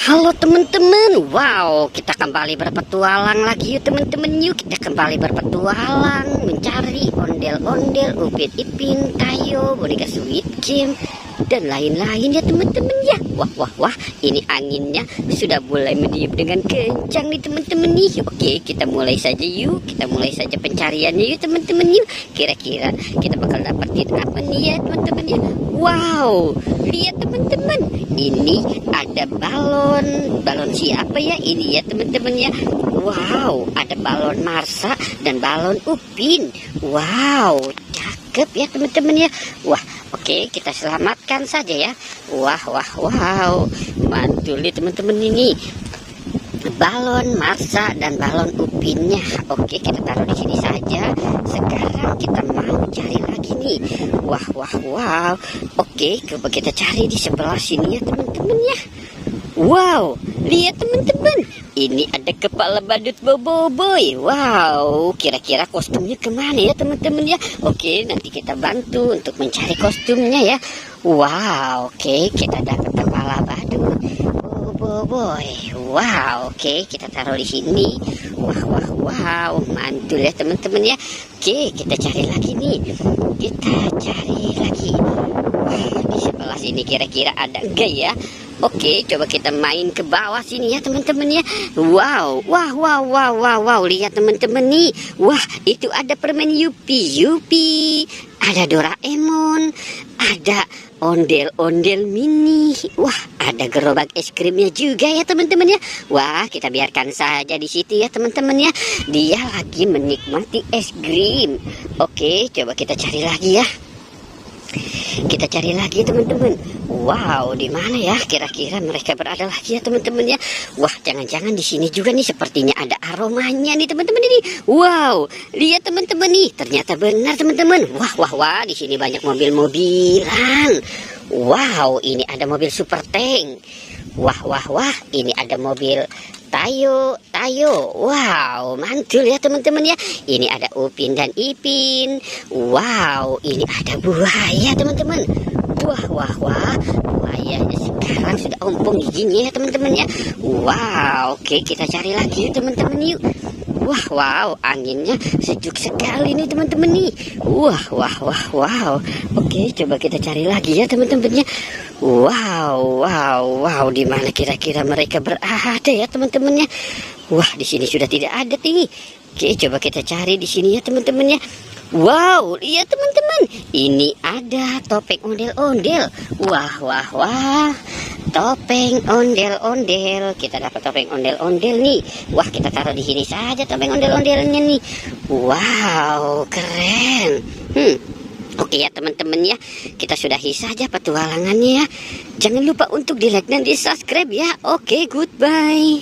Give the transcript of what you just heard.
Halo teman-teman, wow, kita kembali berpetualang lagi yuk teman-teman. Yuk kita kembali berpetualang mencari ondel-ondel, Upin Ipin, Tayo, boneka Squid Game, dan lain-lain ya teman-teman ya. Wah, ini anginnya sudah mulai meniup dengan kencang nih teman-teman nih. Oke, kita mulai saja yuk, kita mulai saja pencariannya yuk teman-teman yuk. Kira-kira kita bakal dapetin apa nih ya teman-teman ya. Wow, lihat teman-teman, ini ada balon siapa ya ini ya teman-teman ya. Wow, ada balon Marsa dan balon Upin. Wow, cakep ya teman-teman ya. Wah, oke, kita selamatkan saja ya. Wow, mantul nih teman-teman ini. Balon Marsa dan balon Upinnya. Oke, kita taruh di sini saja. Sekarang kita mau cari lagi nih. Wow. Oke, coba kita cari di sebelah sini ya teman-teman ya. Wow, lihat teman-teman. Ini ada kepala badut Boboiboy. Wow, kira-kira kostumnya kemana ya teman-teman ya. Oke, nanti kita bantu untuk mencari kostumnya ya. Wow, oke, kita dapat kepala badut Boboiboy. Wow, oke, kita taruh di sini. Wow, mantul ya teman-teman ya. Oke, kita cari lagi nih. Kita cari lagi. Wah, di sebelah sini kira-kira ada enggak ya? Oke, coba kita main ke bawah sini ya teman-teman ya. Wow, lihat teman-teman nih. Wah, itu ada permen Yupi, ada Doraemon, ada ondel-ondel mini. Wah, ada gerobak es krimnya juga ya teman-teman ya. Wah, kita biarkan saja di situ ya teman-teman ya. Dia lagi menikmati es krim. Oke, coba kita cari lagi ya. Kita cari lagi teman-teman. Wow, di mana ya kira-kira mereka berada lagi ya teman-teman ya. Wah, jangan-jangan di sini juga nih sepertinya ada aromanya nih teman-teman ini. Wow, lihat teman-teman nih, ternyata benar teman-teman. Wah, di sini banyak mobil-mobilan. Wow, ini ada mobil super tank. Wah, ini ada mobil Tayo. Wow, mantul ya teman-teman ya. Ini ada Upin dan Ipin. Wow, ini ada buaya teman-teman. Wah, buayanya sekarang sudah ompong giginya ya teman-teman ya. Wow, oke, kita cari lagi ya teman-teman yuk. Wow, anginnya sejuk sekali nih teman-teman nih. Wow. Oke, coba kita cari lagi ya teman-teman ya. Wow, di mana kira-kira mereka berada ya teman-teman ya. Wah, di sini sudah tidak ada nih. Oke, coba kita cari di sini ya teman-teman ya. Wow, lihat teman-teman, ini ada topeng ondel-ondel. Wah, topeng ondel-ondel. Kita dapat topeng ondel-ondel nih. Wah, kita taruh di sini saja topeng ondel-ondelnya nih. Wow, keren. Oke ya teman-teman ya, kita sudahi saja petualangannya ya. Jangan lupa untuk di like dan di subscribe ya. Oke, goodbye.